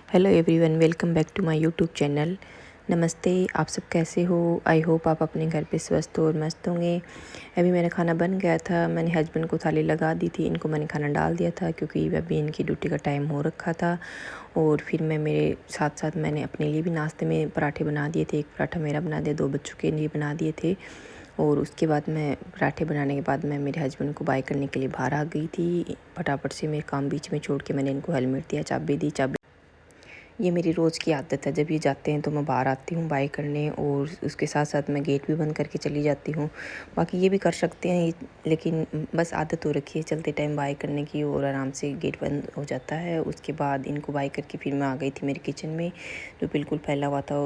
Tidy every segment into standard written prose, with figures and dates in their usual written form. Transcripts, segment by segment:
Hello everyone, welcome back to my YouTube channel. नमस्ते, आप सब कैसे हो? आई होप आप अपने घर पे स्वस्थ और मस्त होंगे। अभी मेरा खाना बन गया था, मैंने हस्बैंड को थाली लगा दी थी, इनको मैंने खाना डाल दिया था क्योंकि अभी इनकी ड्यूटी का टाइम हो रखा था। और फिर मैं मेरे साथ साथ मैंने अपने लिए भी नाश्ते में पराठे बना दिए थे। एक पराठा मेरा बना दिया, 2 बच्चों के लिए बना दिए थे। और उसके बाद मैं पराठे बनाने के बाद मैं मेरे हस्बैंड को बाय करने के लिए बाहर आ गई थी। फटाफट से मेरे काम बीच में छोड़ के मैंने इनको हेलमेट दिया, चाबी दी। ये मेरी रोज़ की आदत है, जब ये जाते हैं तो मैं बाहर आती हूँ बाय करने, और उसके साथ साथ मैं गेट भी बंद करके चली जाती हूँ। बाकी ये भी कर सकते हैं, लेकिन बस आदत हो रखी है चलते टाइम बाय करने की, और आराम से गेट बंद हो जाता है। उसके बाद इनको बाय करके फिर मैं आ गई थी मेरे किचन में, जो बिल्कुल फैला हुआ था।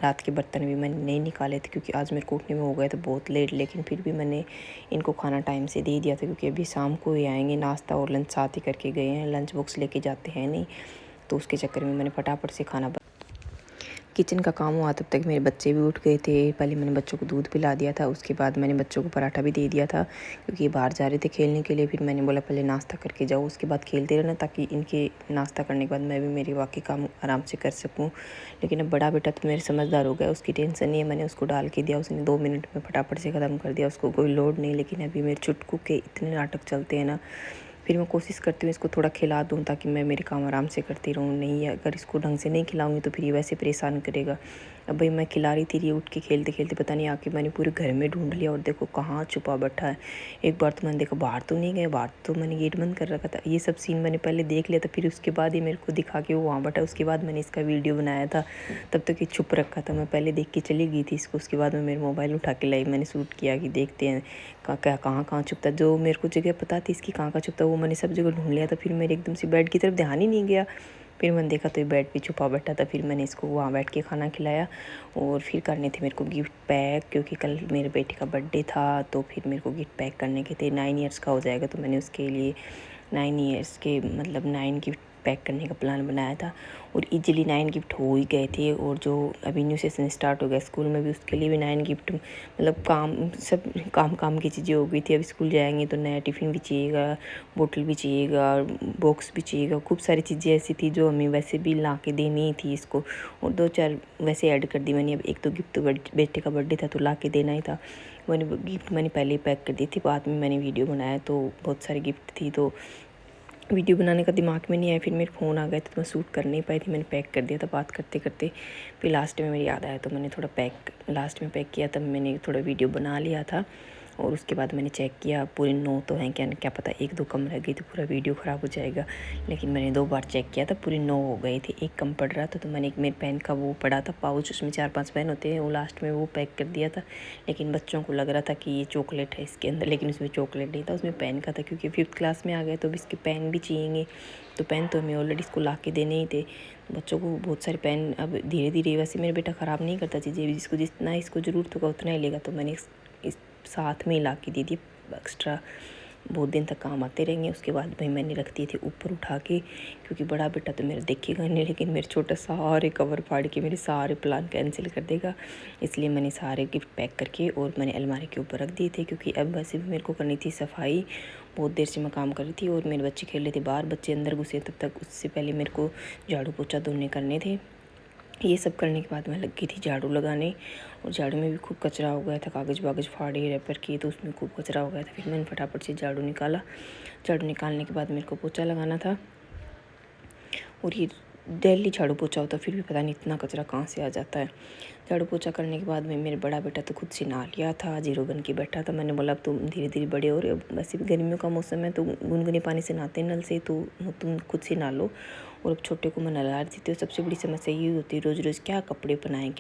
रात के बर्तन भी मैंने नहीं निकाले थे क्योंकि आज मेरे को उठने में हो गए थे बहुत लेट, लेकिन फिर भी मैंने इनको खाना टाइम से दे दिया था क्योंकि अभी शाम को ही आएंगे। नाश्ता और लंच साथ ही करके गए हैं, लंच बॉक्स लेके जाते हैं नहीं, तो उसके चक्कर में मैंने फटाफट से किचन का काम हुआ। तब तक मेरे बच्चे भी उठ गए थे। पहले मैंने बच्चों को दूध पिला दिया था, उसके बाद मैंने बच्चों को पराठा भी दे दिया था क्योंकि ये बाहर जा रहे थे खेलने के लिए। फिर मैंने बोला पहले नाश्ता करके जाओ, उसके बाद खेलते रहना, ताकि इनके नाश्ता करने के बाद मैं भी मेरे बाकी काम आराम से कर सकूँ। लेकिन अब बड़ा बेटा तो मेरे समझदार हो गया, उसकी टेंशन नहीं है। मैंने उसको डाल के दिया, उसने 2 मिनट में फटाफट से ख़त्म कर दिया, उसको कोई लोड नहीं। लेकिन अभी मेरे चुटकू के इतने नाटक चलते हैं ना, फिर मैं कोशिश करती हूँ इसको थोड़ा खिला दूँ ताकि मैं मेरे काम आराम से करती रहूँ। नहीं, अगर इसको ढंग से नहीं खिलाऊंगी तो फिर ये वैसे परेशान करेगा। अब भाई मैं खिला रही थी, ये उठ के खेलते खेलते पता नहीं आके मैंने पूरे घर में ढूंढ लिया, और देखो कहाँ छुपा बैठा है। एक बार तो मैंने देखा बाहर तो नहीं गए, बाहर तो मैंने गेट बंद कर रखा था। ये सब सीन मैंने पहले देख लिया था, फिर उसके बाद ही मेरे को दिखा के वो वहाँ बैठा। उसके बाद मैंने इसका वीडियो बनाया था, तब तक ये छुप रखा था। मैं पहले देख के चली गई थी इसको, उसके बाद मैं मेरे मोबाइल उठा के लाई, मैंने शूट किया कि देखते हैं कहाँ कहाँ छुपता। जो मेरे को जगह पता थी इसकी कहाँ कहाँ छुपता, वो मैंने सब जगह ढूंढ लिया था। फिर मेरे एकदम से बेड की तरफ ध्यान ही नहीं गया, फिर मैंने देखा तो ये बेड पे छुपा बैठा था। फिर मैंने इसको वहाँ बैठ के खाना खिलाया, और फिर करने थे मेरे को गिफ्ट पैक क्योंकि कल मेरे बेटे का बर्थडे था। तो फिर मेरे को गिफ्ट पैक करने के थे, 9 ईयर्स का हो जाएगा, तो मैंने उसके लिए 9 ईयर्स के मतलब 9 गिफ्ट पैक करने का प्लान बनाया था। और इजीली 9 गिफ्ट हो ही गए थे। और जो अभी न्यू सेशन स्टार्ट हो गया स्कूल में भी, उसके लिए भी 9 गिफ्ट, मतलब काम सब काम की चीज़ें हो गई थी। अब स्कूल जाएंगे तो नया टिफ़िन भी चाहिएगा, बोतल भी चाहिएगा, बॉक्स भी चाहिएगा। खूब सारी चीज़ें ऐसी थी जो हमें वैसे भी ला के देनी ही थी इसको, और 2-4 वैसे ऐड कर दी मैंने। अब एक तो गिफ्ट तो बेटे का बर्थडे था तो ला के देना ही था। मैंने पहले ही पैक कर दी थी, बाद में मैंने वीडियो बनाया तो बहुत सारी गिफ्ट थी, तो वीडियो बनाने का दिमाग में नहीं आया। फिर मेरे फ़ोन आ गया तो मैं शूट कर नहीं पाई थी, मैंने पैक कर दिया था बात करते करते। फिर लास्ट में मेरी याद आया तो मैंने थोड़ा लास्ट में पैक किया, तब मैंने थोड़ा वीडियो बना लिया था। और उसके बाद मैंने चेक किया पूरे 9 तो हैं, क्या पता 1-2 कम रह गई तो पूरा वीडियो ख़राब हो जाएगा। लेकिन मैंने 2 बार चेक किया था, पूरे 9 हो गए थे। एक कम पड़ रहा था तो मैंने एक मेरे पेन का वो पड़ा था पाउच, उसमें 4-5 पेन होते हैं, वो लास्ट में वो पैक कर दिया था। लेकिन बच्चों को लग रहा था कि ये चॉकलेट है इसके अंदर, लेकिन उसमें चॉकलेट नहीं था, उसमें पेन का था। क्योंकि 5th क्लास में आ गए तो अब इसके पेन भी चाहिए, तो पेन तो हमें ऑलरेडी इसको ला के देने ही थे। बच्चों को बहुत सारे पेन अब धीरे धीरे, वैसे मेरा बेटा ख़राब नहीं करता चीज़ें, जिसको जितना इसको ज़रूरत होगा उतना ही लेगा। तो मैंने इस साथ में ही ला के दे दी एक्स्ट्रा, बहुत दिन तक काम आते रहेंगे। उसके बाद भाई मैंने रख दिए थे ऊपर उठा के, क्योंकि बड़ा बेटा तो मेरा देखेगा नहीं, लेकिन मेरे छोटा सारे कवर फाड़ के मेरे सारे प्लान कैंसिल कर देगा। इसलिए मैंने सारे गिफ्ट पैक करके और मैंने अलमारी के ऊपर रख दिए थे, क्योंकि अब वैसे भी मेरे को करनी थी सफाई। बहुत देर से मैं काम कर रही थी और मेरे बच्चे खेल रहे थे बाहर, बच्चे अंदर घुसे तब तक, उससे पहले मेरे को झाड़ू पोछा धोने करने थे। ये सब करने के बाद मैं लग गई थी झाड़ू लगाने, और झाड़ू में भी खूब कचरा हो गया था, कागज़ वागज़ फाड़े रैपर किए तो उसमें खूब कचरा हो गया था। फिर मैंने फटाफट से झाड़ू निकाला। झाड़ू निकालने के बाद मेरे को पोछा लगाना था, और ये डेली झाड़ू पोछा होता, फिर भी पता नहीं इतना कचरा कहाँ से आ जाता है। झाड़ू पोछा करने के बाद में मेरे बड़ा बेटा तो खुद से नहा लिया था, जीरो बन के बैठा था। मैंने बोला अब तुम धीरे धीरे बड़े हो रहे हो, वैसे भी गर्मियों का मौसम है तो गुनगुने पानी से नहाते हैं नल से, तो तुम खुद से नहा लो। और अब छोटे को मैं नहला रही थी, तो सबसे बड़ी समस्या ये होती है रोज़ रोज़ क्या कपड़े पहनाएं।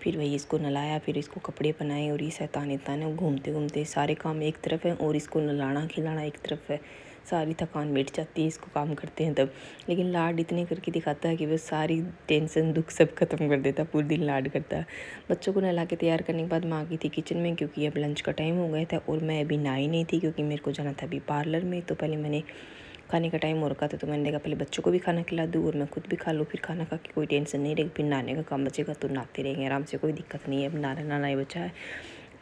फिर वही इसको नहलाया, फिर इसको कपड़े पहनाए, और ये शैतान इतना है, घूमते घूमते सारे काम एक तरफ है और इसको नहलाना खिलाना एक तरफ है। सारी थकान मिट जाती है इसको काम करते हैं तब। लेकिन लाड इतने करके दिखाता है कि वह सारी टेंशन दुख सब खत्म कर देता है, पूरे दिन लाड करता है। बच्चों को नहला के तैयार करने के बाद मैं आ गई थी किचन में, क्योंकि अब लंच का टाइम हो गया था और मैं अभी नहाई नहीं थी क्योंकि मेरे को जाना था अभी पार्लर में। तो पहले मैंने खाने का टाइम हो रखा था, तो मैंने देखा पहले बच्चों को भी खाना खिला दूँ और मैं खुद भी खा लूँ। फिर खाना खा के कोई टेंशन नहीं रहेगी, फिर नहाने का काम बचेगा तो नहाते रहेंगे आराम से, कोई दिक्कत नहीं है। अब नहाना ही बचा है।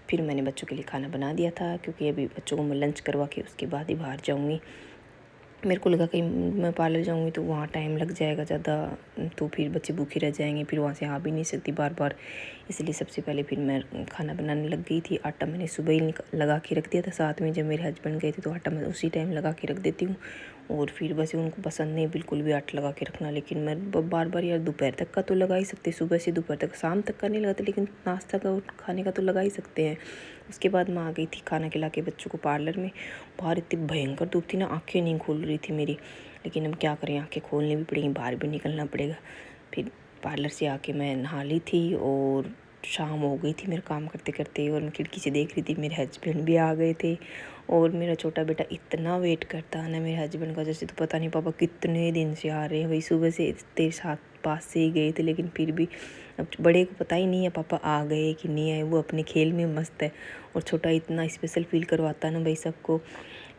फिर मैंने बच्चों के लिए खाना बना दिया था, क्योंकि अभी बच्चों को मैं लंच करवा के उसके बाद ही बाहर जाऊँगी। मेरे को लगा कहीं मैं पार्लर जाऊँगी तो वहाँ टाइम लग जाएगा ज़्यादा, तो फिर बच्चे भूखे रह जाएंगे, फिर वहाँ से आ भी नहीं सकती बार बार। इसलिए सबसे पहले फिर मैं खाना बनाने लग गई थी। आटा मैंने सुबह ही लगा के रख दिया था, साथ में जब मेरे हस्बैंड गए थे तो आटा मैं उसी टाइम लगा के रख देती हूँ। और फिर बस उनको पसंद नहीं बिल्कुल भी आटा लगा के रखना, लेकिन मैं बार बार यार दोपहर तक का तो लगा ही सकते, सुबह से दोपहर तक, शाम तक का नहीं लगाते, लेकिन नाश्ता का और खाने का तो लगा ही सकते हैं। उसके बाद मैं आ गई थी खाना खिला के बच्चों को पार्लर में। बाहर इतनी भयंकर धूप थी ना, आँखें नहीं खुल रही थी मेरी, लेकिन अब क्या करें, आँखें खोलनी भी पड़ेंगी, बाहर भी निकलना पड़ेगा। फिर पार्लर से आके मैं नहा ली थी और शाम हो गई थी मेरा काम करते करते, और मैं खिड़की से देख रही थी मेरे हस्बैंड भी आ गए थे। और मेरा छोटा बेटा इतना वेट करता है ना मेरे हस्बैंड का, जैसे तो पता नहीं पापा कितने दिन से आ रहे हैं। वही सुबह से तेरे साथ पास से ही गए थे, लेकिन फिर भी अब बड़े को पता ही नहीं है पापा आ गए कि नहीं आए, वो अपने खेल में मस्त है। और छोटा इतना स्पेशल फील करवाता है ना भाई सबको।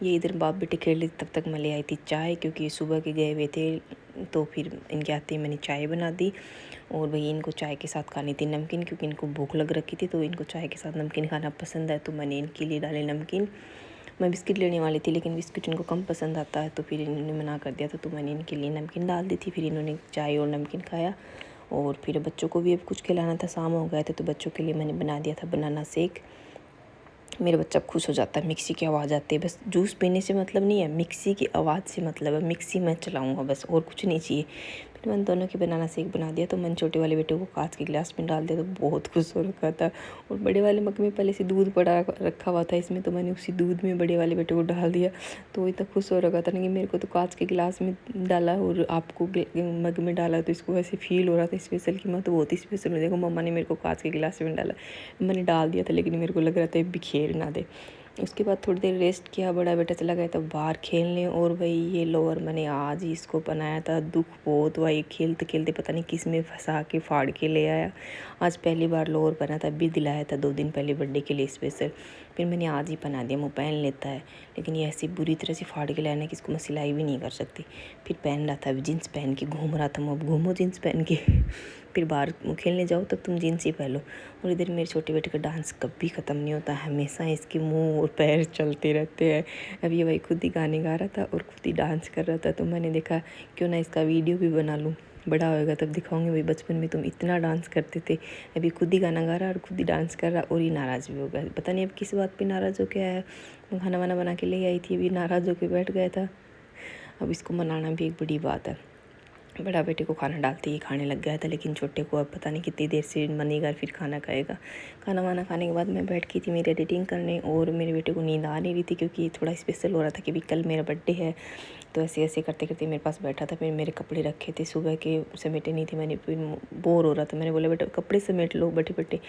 ये इधर बाप बेटे खेल रहे, तब तक मैं ले आई थी चाय, क्योंकि सुबह के गए हुए थे। तो फिर इनके आते ही मैंने चाय बना दी। और भाई इनको चाय के साथ खानी थी नमकीन, क्योंकि इनको भूख लग रखी थी, तो इनको चाय के साथ नमकीन खाना पसंद है, तो मैंने इनके लिए डाले नमकीन। मैं बिस्किट लेने वाली थी, लेकिन बिस्किट इनको कम पसंद आता है, तो फिर इन्होंने मना कर दिया था, तो मैंने इनके लिए नमकीन डाल दी थी। फिर इन्होंने चाय और नमकीन खाया। और फिर बच्चों को भी अब कुछ खिलाना था, शाम हो गया था, तो बच्चों के लिए मैंने बना दिया था बनाना शेक। मेरा बच्चा खुश हो जाता है, मिक्सी की आवाज़ आती है, बस जूस पीने से मतलब नहीं है, मिक्सी की आवाज़ से मतलब है, मिक्सी मैं चलाऊँगा बस, और कुछ नहीं चाहिए। फिर मैंने दोनों की बनाना शेक बना दिया। तो मैंने छोटे वाले बेटे को कांच के गिलास में डाल दिया, तो बहुत खुश हो रखा था। और बड़े वाले मग में पहले से दूध पड़ा रखा हुआ था इसमें, तो मैंने उसी दूध में बड़े वाले बेटे को डाल दिया। तो वो इतना खुश हो रखा था ना कि मेरे को तो कांच के गिलास में डाला और आपको मग में डाला, तो इसको ऐसे फील हो रहा था स्पेशल कि मैं तो बहुत ही स्पेशल हूँ, देखो मम्मा ने मेरे को कांच के गिलास में डाला। मैंने डाल दिया था, लेकिन मेरे को लग रहा था बिखेर ना दे। उसके बाद थोड़ी देर रेस्ट किया, बड़ा बेटा चला गया था बाहर खेलने। और भाई ये लोअर मैंने आज ही इसको बनाया था, दुख बहुत हुआ, ये खेलते खेलते पता नहीं किस में फंसा के फाड़ के ले आया। आज पहली बार लोअर पहना था, अभी दिलाया था 2 दिन पहले बर्थडे के लिए स्पेशल। फिर मैंने आज ही पहना दिया, वो पहन लेता है, लेकिन ये ऐसी बुरी तरह से फाड़ के लाना कि इसको मैं सिलाई भी नहीं कर सकती। फिर पहन रहा था, जीन्स पहन के घूम रहा था, मैं अब घूमो जीन्स पहन के। फिर बाहर खेलने जाओ तब तुम जीन्स ही पहनो। और इधर मेरे छोटे बेटे का डांस कभी ख़त्म नहीं होता, हमेशा इसके मुंह और पैर चलते रहते हैं। अब ये भाई खुद ही गाने गा रहा था और खुद ही डांस कर रहा था, तो मैंने देखा क्यों ना इसका वीडियो भी बना लूँ, बड़ा होएगा तब दिखाऊंगी भाई बचपन में तुम इतना डांस करते थे। अभी खुद ही गाना गा रहा और खुद ही डांस कर रहा, और ये नाराज़ भी हो गया, पता नहीं अब किस बात पे नाराज़ हो के आया है। मैं खाना वाना बना के ले आई थी, अभी नाराज़ होके बैठ गया था। अब इसको मनाना भी एक बड़ी बात है। बड़ा बेटे को खाना डालते ही खाने लग गया था, लेकिन छोटे को अब पता नहीं कितनी देर से मनेगा फिर खाना खाएगा। खाना वाना खाने के बाद मैं बैठ गई थी मेरी एडिटिंग करने, और मेरे बेटे को नींद आ नहीं रही थी, क्योंकि थोड़ा स्पेशल हो रहा था कि भी कल मेरा बर्थडे है। तो ऐसे ऐसे करते करते मेरे पास बैठा था। फिर मेरे कपड़े रखे थे सुबह के, समेटे नहीं थे मैंने, फिर बोर हो रहा था, मैंने बोला बेटा कपड़े समेट लो बैठे बैठे।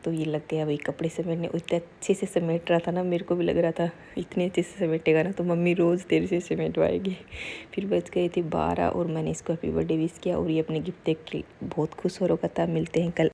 तो ये लग गया भाई कपड़े समेटने, इतने अच्छे से समेट रहा था ना, मेरे को भी लग रहा था इतने अच्छे से समेटेगा ना तो मम्मी रोज़ तेरे से समेटवाएगी। फिर बच गए थे 12 और मैंने इसको हैप्पी बर्थडे विश किया, और ये अपने गिफ्ट देख के बहुत खुश हो रखा था। मिलते हैं कल।